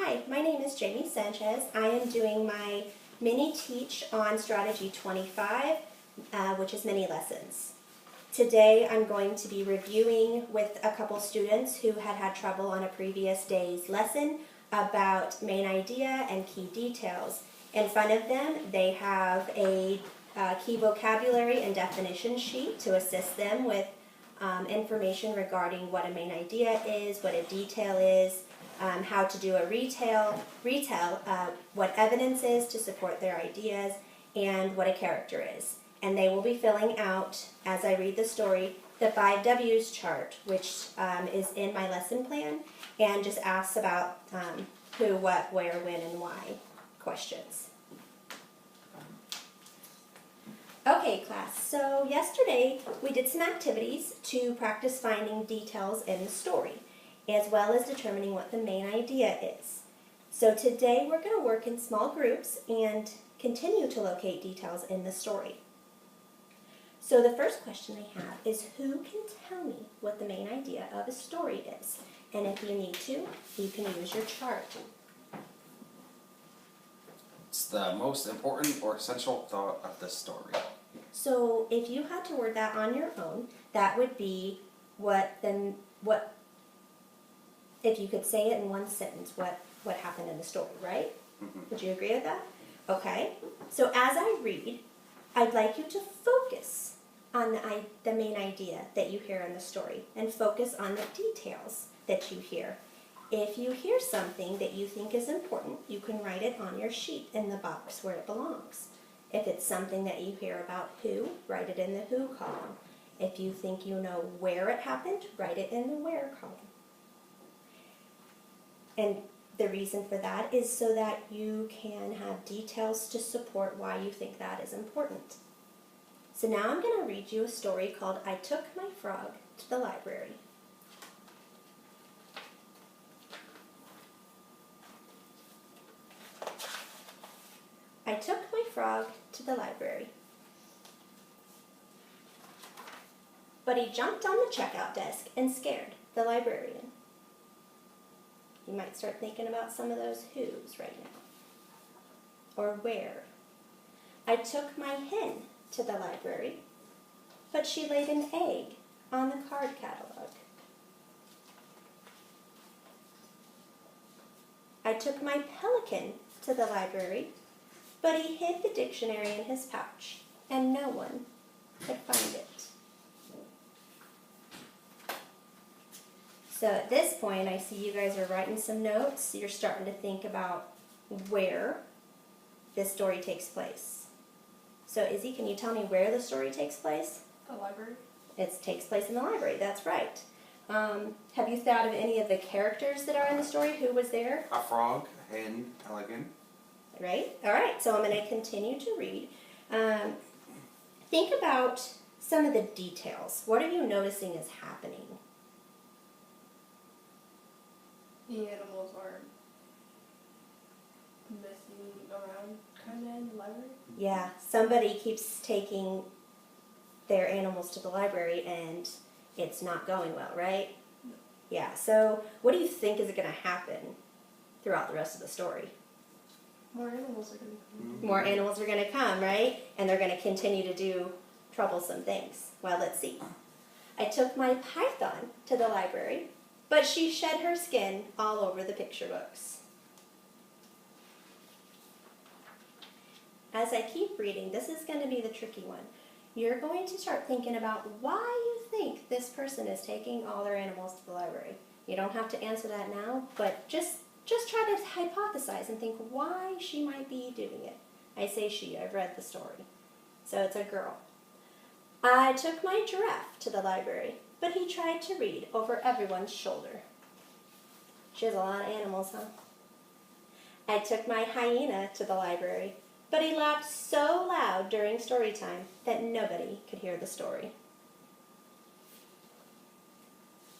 Hi, my name is Jamie Sanchez. I am doing my mini teach on Strategy 25, which is mini lessons. Today I'm going to be reviewing with a couple students who had trouble on a previous day's lesson about main idea and key details. In front of them they have a key vocabulary and definition sheet to assist them with information regarding what a main idea is, what a detail is, how to do a retell, what evidence is to support their ideas, and what a character is. And they will be filling out, as I read the story, the 5 W's chart, which is in my lesson plan, and just asks about who, what, where, when, and why questions. Okay, class, so yesterday we did some activities to practice finding details in the story, as well as determining what the main idea is. So today we're going to work in small groups and continue to locate details in the story. So the first question I have is, who can tell me what the main idea of a story is? And if you need to, you can use your chart. It's the most important or essential thought of the story. So if you had to word that on your own, that would be if you could say it in one sentence, what happened in the story, right? Mm-hmm. Would you agree with that? Okay. So as I read, I'd like you to focus on the main idea that you hear in the story and focus on the details that you hear. If you hear something that you think is important, you can write it on your sheet in the box where it belongs. If it's something that you hear about who, write it in the who column. If you think you know where it happened, write it in the where column. And the reason for that is so that you can have details to support why you think that is important. So now I'm going to read you a story called I Took My Frog to the Library. I took my frog to the library, but he jumped on the checkout desk and scared the librarian. You might start thinking about some of those who's right now. Or where. I took my hen to the library, but she laid an egg on the card catalog. I took my pelican to the library, but he hid the dictionary in his pouch, and no one could find it. So at this point, I see you guys are writing some notes. You're starting to think about where this story takes place. So Izzy, can you tell me where the story takes place? The library. It takes place in the library, that's right. Have you thought of any of the characters that are in the story? Who was there? A frog, a hen, pelican. Right? All right, so I'm going to continue to read. Think about some of the details. What are you noticing is happening? The animals are messing around kind of in the library. Yeah, somebody keeps taking their animals to the library and it's not going well, right? No. Yeah, so what do you think is going to happen throughout the rest of the story? More animals are going to come. Mm-hmm. More animals are going to come, right? And they're going to continue to do troublesome things. Well, let's see. I took my python to the library, but she shed her skin all over the picture books. As I keep reading, this is going to be the tricky one. You're going to start thinking about why you think this person is taking all their animals to the library. You don't have to answer that now, but just try to hypothesize and think why she might be doing it. I say she, I've read the story. So it's a girl. I took my giraffe to the library, but he tried to read over everyone's shoulder. She has a lot of animals, huh? I took my hyena to the library, but he laughed so loud during story time that nobody could hear the story.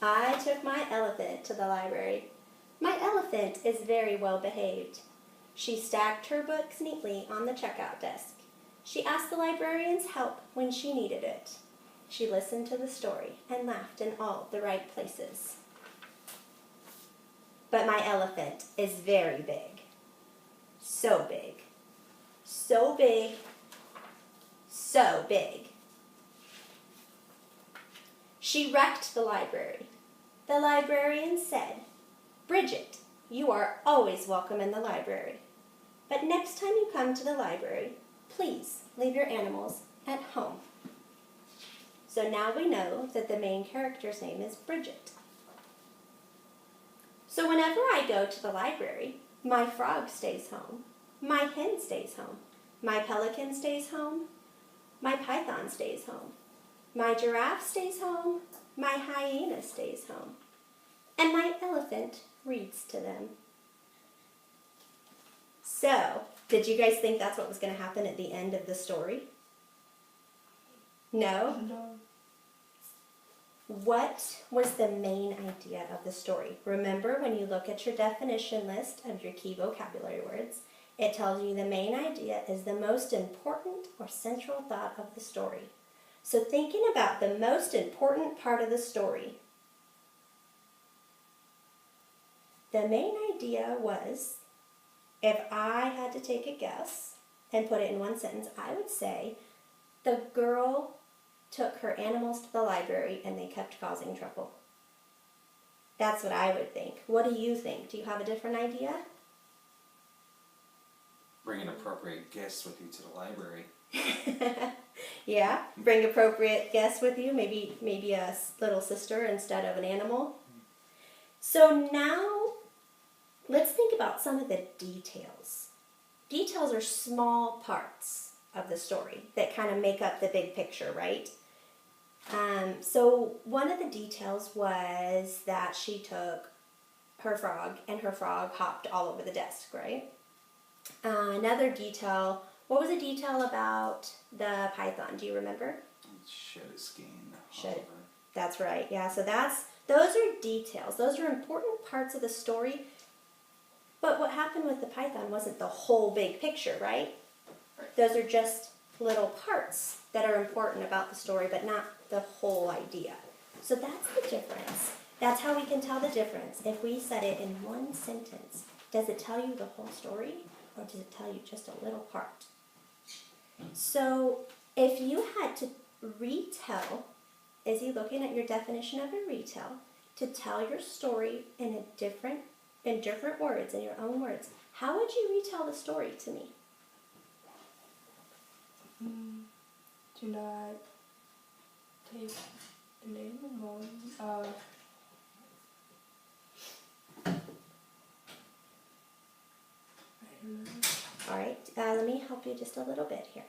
I took my elephant to the library. My elephant is very well behaved. She stacked her books neatly on the checkout desk. She asked the librarian's help when she needed it. She listened to the story and laughed in all the right places. But my elephant is very big. So big. So big. So big. She wrecked the library. The librarian said, "Bridget, you are always welcome in the library. But next time you come to the library, please leave your animals at home." So now we know that the main character's name is Bridget. So whenever I go to the library, my frog stays home, my hen stays home, my pelican stays home, my python stays home, my giraffe stays home, my hyena stays home, and my elephant reads to them. So, did you guys think that's what was going to happen at the end of the story? No? No. What was the main idea of the story? Remember, when you look at your definition list of your key vocabulary words, it tells you the main idea is the most important or central thought of the story. So thinking about the most important part of the story, the main idea was, if I had to take a guess and put it in one sentence, I would say the girl took her animals to the library and they kept causing trouble. That's what I would think. What do you think? Do you have a different idea? Bring an appropriate guest with you to the library. Yeah, bring appropriate guests with you, maybe a little sister instead of an animal. So now let's think about some of the details. Details are small parts of the story that kind of make up the big picture, right? So one of the details was that she took her frog and her frog hopped all over the desk, right? Another detail, what was a detail about the python? Do you remember? Shed his skin. Shed. all over. That's right, yeah. So those are details. Those are important parts of the story. But what happened with the python wasn't the whole big picture, right? Those are just little parts that are important about the story, but not the whole idea. So that's the difference. That's how we can tell the difference. If we said it in one sentence, does it tell you the whole story, or does it tell you just a little part? So if you had to retell, is he looking at your definition of a retell, to tell your story in different words, in your own words, how would you retell the story to me? Do not take an animal. I don't know. All right, let me help you just a little bit here.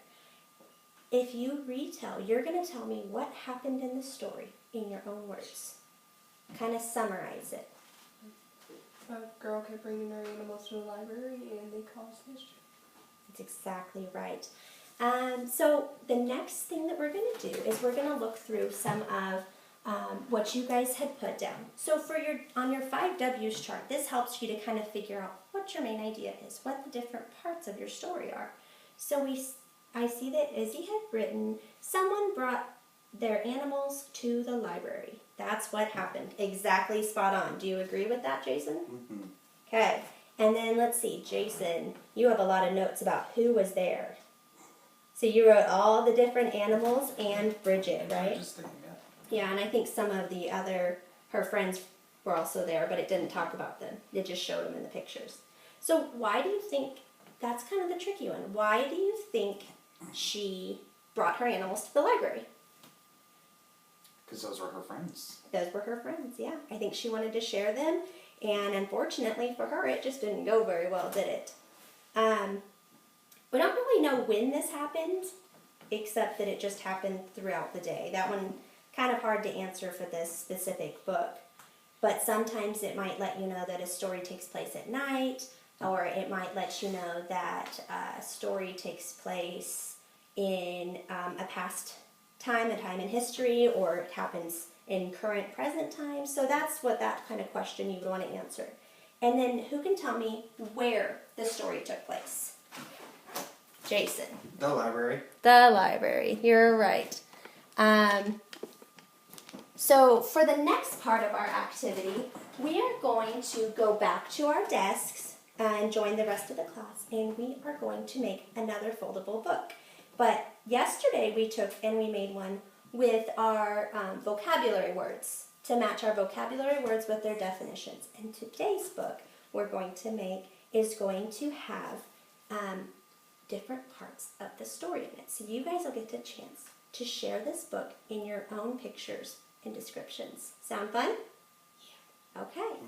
If you retell, you're going to tell me what happened in the story in your own words. Kind of summarize it. A girl kept bringing her animals to the library and they caused mischief. That's exactly right. So the next thing that we're going to do is we're going to look through some of what you guys had put down. So on your 5Ws chart, this helps you to kind of figure out what your main idea is, what the different parts of your story are. So I see that Izzy had written, someone brought their animals to the library. That's what happened. Exactly spot on. Do you agree with that, Jason? Mm-hmm. Okay. And then let's see, Jason, you have a lot of notes about who was there. So you wrote all the different animals and Bridget, right? Interesting, yeah. Yeah, and I think some of her friends were also there, but it didn't talk about them. It just showed them in the pictures. So why do you think, that's kind of the tricky one, why do you think she brought her animals to the library? Because those were her friends. Those were her friends, yeah. I think she wanted to share them, and unfortunately for her, it just didn't go very well, did it? We don't really know when this happened, except that it just happened throughout the day. That one, kind of hard to answer for this specific book. But sometimes it might let you know that a story takes place at night, or it might let you know that a story takes place in a past time, a time in history, or it happens in current present time. So that's what that kind of question you would want to answer. And then who can tell me where the story took place? Jason. The library. The library. You're right. So for the next part of our activity, we are going to go back to our desks and join the rest of the class, and we are going to make another foldable book. But yesterday we took and we made one with our vocabulary words to match our vocabulary words with their definitions. And today's book we're going to make is going to have different parts of the story in it. So you guys will get the chance to share this book in your own pictures and descriptions. Sound fun? Yeah. Okay.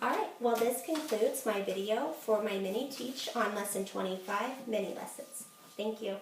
All right. Well, this concludes my video for my mini teach on lesson 25, mini lessons. Thank you.